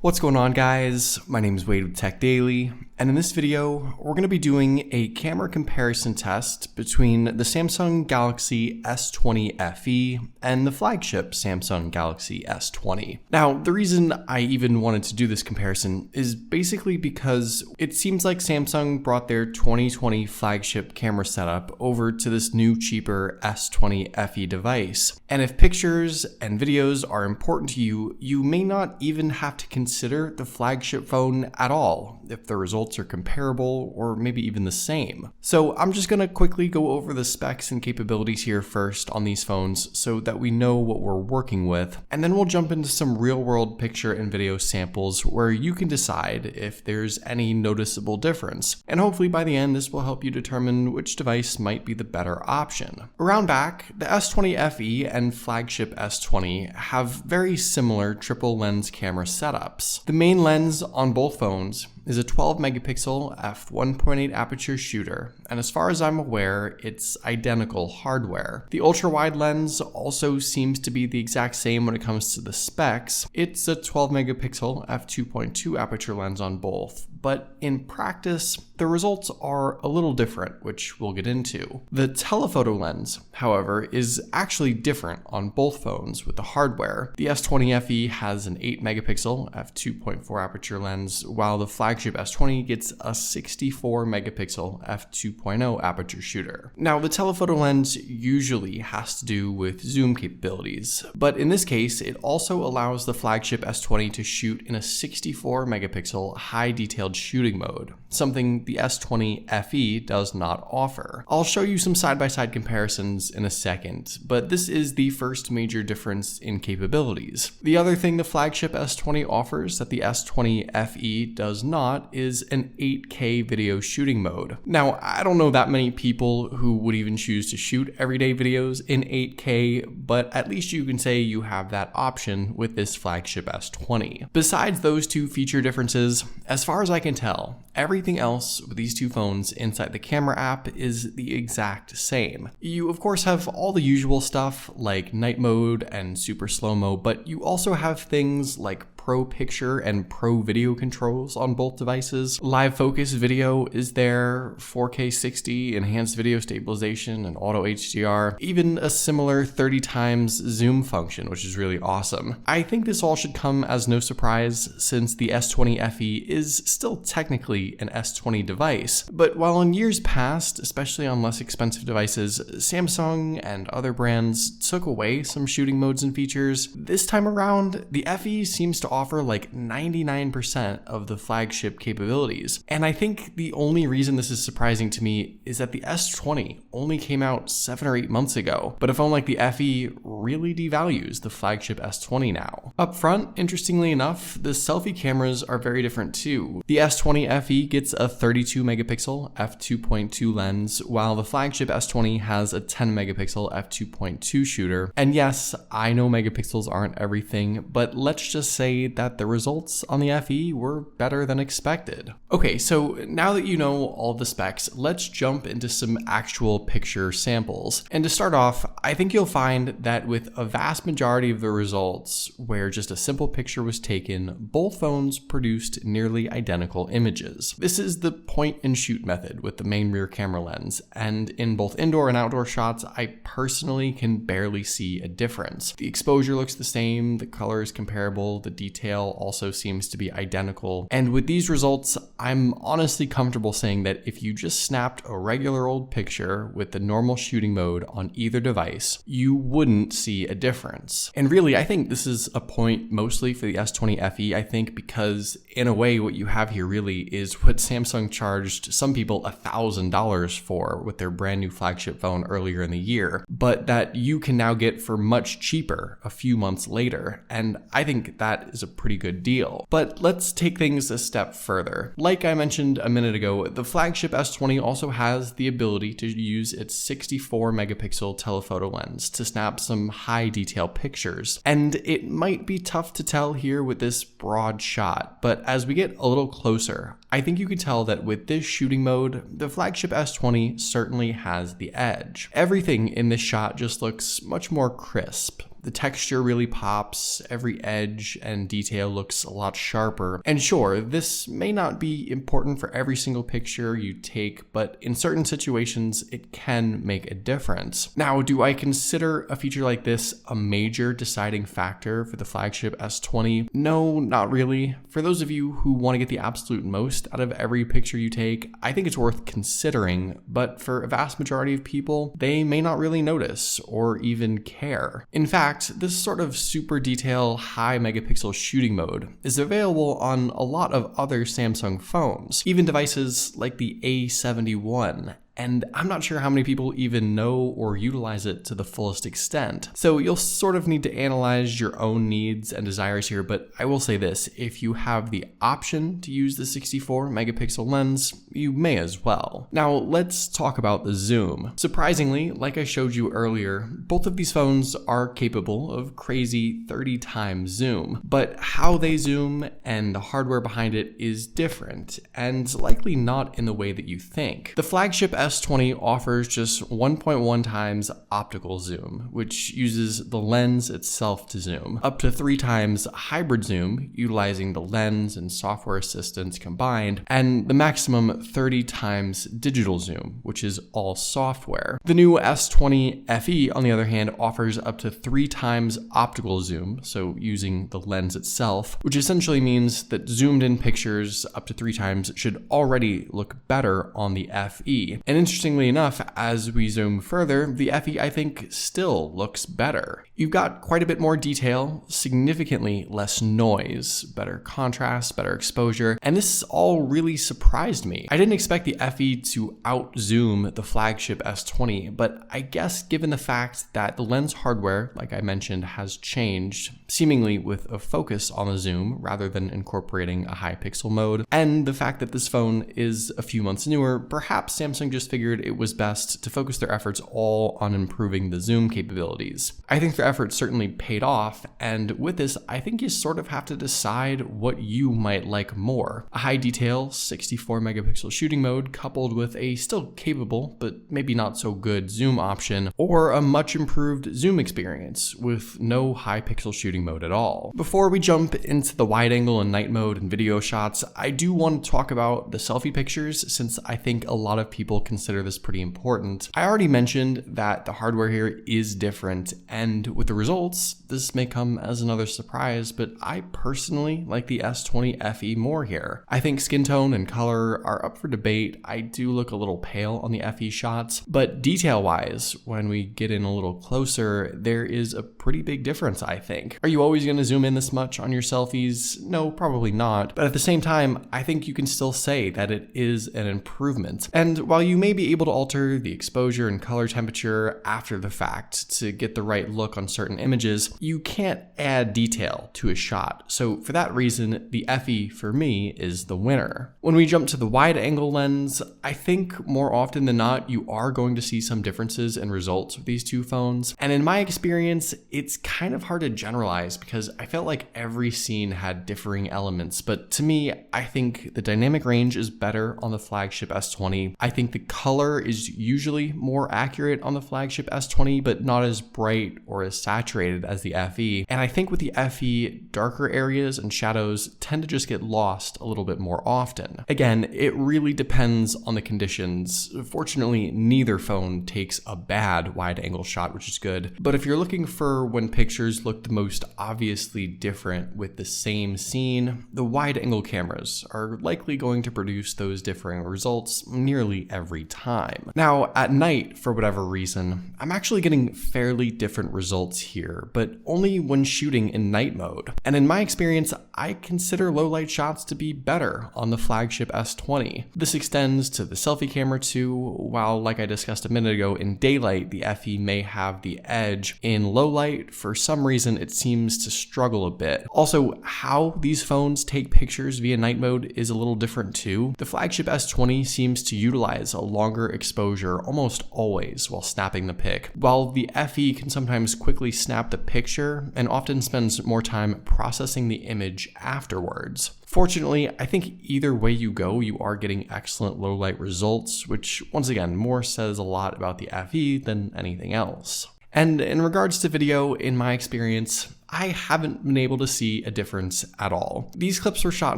What's going on, guys? My name is Wade with TechDaily, and in this video, we're going to be doing a camera comparison test between the Samsung Galaxy S20 FE and the flagship Samsung Galaxy S20. Now, the reason I even wanted to do this comparison is basically because it seems like Samsung brought their 2020 flagship camera setup over to this new, cheaper S20 FE device. And if pictures and videos are important to you, you may not even have to consider the flagship phone at all if the results are comparable or maybe even the same. So I'm just going to quickly go over the specs and capabilities here first on these phones so that we know what we're working with, and then we'll jump into some real-world picture and video samples where you can decide if there's any noticeable difference. And hopefully by the end this will help you determine which device might be the better option. Around back, the S20 FE and flagship S20 have very similar triple lens camera setups. The main lens on both phones is a 12 megapixel f1.8 aperture shooter, and as far as I'm aware, it's identical hardware. The ultra-wide lens also seems to be the exact same when it comes to the specs. It's a 12 megapixel f2.2 aperture lens on both, but in practice, the results are a little different, which we'll get into. The telephoto lens, however, is actually different on both phones with the hardware. The S20 FE has an 8 megapixel f2.4 aperture lens, while the flagship S20 gets a 64 megapixel f2.0 aperture shooter. Now, the telephoto lens usually has to do with zoom capabilities, but in this case, it also allows the flagship S20 to shoot in a 64 megapixel high detailed shooting mode, something the S20 FE does not offer. I'll show you some side-by-side comparisons in a second, but this is the first major difference in capabilities. The other thing the flagship S20 offers that the S20 FE does not is an 8K video shooting mode. Now, I don't know that many people who would even choose to shoot everyday videos in 8K, but at least you can say you have that option with this flagship S20. Besides those two feature differences, as far as I can tell, everything else with these two phones inside the camera app is the exact same. You of course have all the usual stuff like night mode and super slow-mo, but you also have things like Pro Picture and Pro Video controls on both devices. Live focus video is there, 4K 60, enhanced video stabilization, and auto HDR, even a similar 30 times zoom function, which is really awesome. I think this all should come as no surprise since the S20 FE is still technically an S20 device. But while in years past, especially on less expensive devices, Samsung and other brands took away some shooting modes and features, this time around, the FE seems to offer like 99% of the flagship capabilities. And I think the only reason this is surprising to me is that the S20 only came out 7 or 8 months ago, but a phone like the FE really devalues the flagship S20 now. Up front, interestingly enough, the selfie cameras are very different too. The S20 FE gets a 32 megapixel f2.2 lens, while the flagship S20 has a 10 megapixel f2.2 shooter. And yes, I know megapixels aren't everything, but let's just say that the results on the FE were better than expected. Okay, so now that you know all the specs, let's jump into some actual picture samples. And to start off, I think you'll find that with a vast majority of the results where just a simple picture was taken, both phones produced nearly identical images. This is the point and shoot method with the main rear camera lens, and in both indoor and outdoor shots, I personally can barely see a difference. The exposure looks the same, the color is comparable, the detail also seems to be identical. And with these results, I'm honestly comfortable saying that if you just snapped a regular old picture with the normal shooting mode on either device, you wouldn't see a difference. And really, I think this is a point mostly for the S20 FE, I think, because in a way, what you have here really is what Samsung charged some people $1,000 for with their brand new flagship phone earlier in the year, but that you can now get for much cheaper a few months later. And I think that is a pretty good deal. But let's take things a step further. Like I mentioned a minute ago, the flagship S20 also has the ability to use its 64 megapixel telephoto lens to snap some high detail pictures. And it might be tough to tell here with this broad shot, but as we get a little closer, I think you can tell that with this shooting mode, the flagship S20 certainly has the edge. Everything in this shot just looks much more crisp. The texture really pops, every edge and detail looks a lot sharper. And sure, this may not be important for every single picture you take, but in certain situations, it can make a difference. Now, do I consider a feature like this a major deciding factor for the Flagship S20? No, not really. For those of you who want to get the absolute most out of every picture you take, I think it's worth considering, but for a vast majority of people, they may not really notice or even care. In fact, this sort of super detail high megapixel shooting mode is available on a lot of other Samsung phones, even devices like the A71. And I'm not sure how many people even know or utilize it to the fullest extent. So you'll sort of need to analyze your own needs and desires here, but I will say this, if you have the option to use the 64 megapixel lens, you may as well. Now let's talk about the zoom. Surprisingly, like I showed you earlier, both of these phones are capable of crazy 30 times zoom, but how they zoom and the hardware behind it is different, and likely not in the way that you think. The Flagship S20 offers just 1.1 times optical zoom, which uses the lens itself to zoom, up to 3 times hybrid zoom, utilizing the lens and software assistance combined, and the maximum 30 times digital zoom, which is all software. The new S20 FE, on the other hand, offers up to 3 times optical zoom, so using the lens itself, which essentially means that zoomed in pictures up to 3 times should already look better on the FE. And interestingly enough, as we zoom further, the FE I think still looks better. You've got quite a bit more detail, significantly less noise, better contrast, better exposure, and this all really surprised me. I didn't expect the FE to out-zoom the Flagship S20, but I guess given the fact that the lens hardware, like I mentioned, has changed, seemingly with a focus on the zoom rather than incorporating a high pixel mode, and the fact that this phone is a few months newer, perhaps Samsung just figured it was best to focus their efforts all on improving the zoom capabilities. I think their efforts certainly paid off, and with this, I think you sort of have to decide what you might like more. A high detail 64 megapixel shooting mode coupled with a still capable, but maybe not so good zoom option, or a much improved zoom experience with no high pixel shooting mode at all. Before we jump into the wide angle and night mode and video shots, I do want to talk about the selfie pictures since I think a lot of people consider this pretty important. I already mentioned that the hardware here is different, and with the results, this may come as another surprise, but I personally like the S20 FE more here. I think skin tone and color are up for debate. I do look a little pale on the FE shots, but detail-wise, when we get in a little closer, there is a pretty big difference, I think. Are you always going to zoom in this much on your selfies? No, probably not, but at the same time, I think you can still say that it is an improvement. And while you may be able to alter the exposure and color temperature after the fact to get the right look on certain images, you can't add detail to a shot. So for that reason, the FE for me is the winner. When we jump to the wide angle lens, I think more often than not, you are going to see some differences in results with these two phones. And in my experience, it's kind of hard to generalize because I felt like every scene had differing elements. But to me, I think the dynamic range is better on the Flagship S20. I think the color is usually more accurate on the Flagship S20, but not as bright or as saturated as the FE. And I think with the FE, darker areas and shadows tend to just get lost a little bit more often. Again, it really depends on the conditions. Fortunately, neither phone takes a bad wide angle shot, which is good. But if you're looking for when pictures look the most obviously different with the same scene, the wide angle cameras are likely going to produce those differing results nearly every time. Now, at night, for whatever reason, I'm actually getting fairly different results here, but only when shooting in night mode. And in my experience, I consider low light shots to be better on the Flagship S20. This extends to the selfie camera too, while like I discussed a minute ago, in daylight, the FE may have the edge. In low light, for some reason, it seems to struggle a bit. Also, how these phones take pictures via night mode is a little different too. The Flagship S20 seems to utilize a longer exposure almost always while snapping the pic, while the FE can sometimes quickly snap the picture and often spends more time processing the image afterwards. Fortunately, I think either way you go, you are getting excellent low light results, which once again, more says a lot about the FE than anything else. And in regards to video, in my experience, I haven't been able to see a difference at all. These clips were shot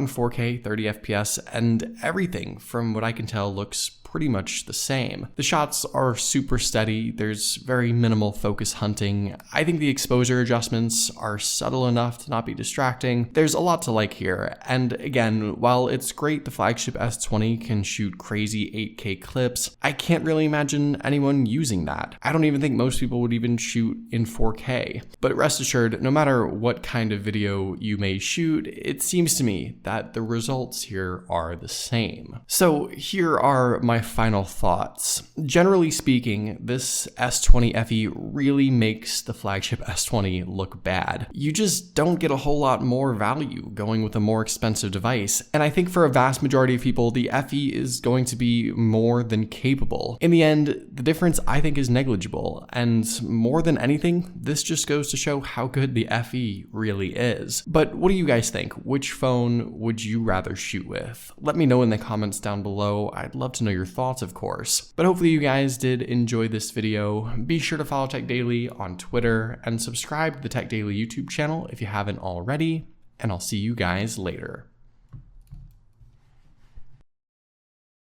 in 4K, 30 FPS, and everything, from what I can tell, looks pretty much the same. The shots are super steady, there's very minimal focus hunting. I think the exposure adjustments are subtle enough to not be distracting. There's a lot to like here, and again, while it's great the Flagship S20 can shoot crazy 8K clips, I can't really imagine anyone using that. I don't even think most people would even shoot in 4K. But rest assured, no matter what kind of video you may shoot, it seems to me that the results here are the same. So here are my final thoughts. Generally speaking, this S20 FE really makes the Flagship S20 look bad. You just don't get a whole lot more value going with a more expensive device, and I think for a vast majority of people, the FE is going to be more than capable. In the end, the difference I think is negligible, and more than anything, this just goes to show how good the FE really is. But what do you guys think? Which phone would you rather shoot with? Let me know in the comments down below. I'd love to know your thoughts, of course. But hopefully you guys did enjoy this video. Be sure to follow TechDaily on Twitter and subscribe to the TechDaily YouTube channel if you haven't already, and I'll see you guys later.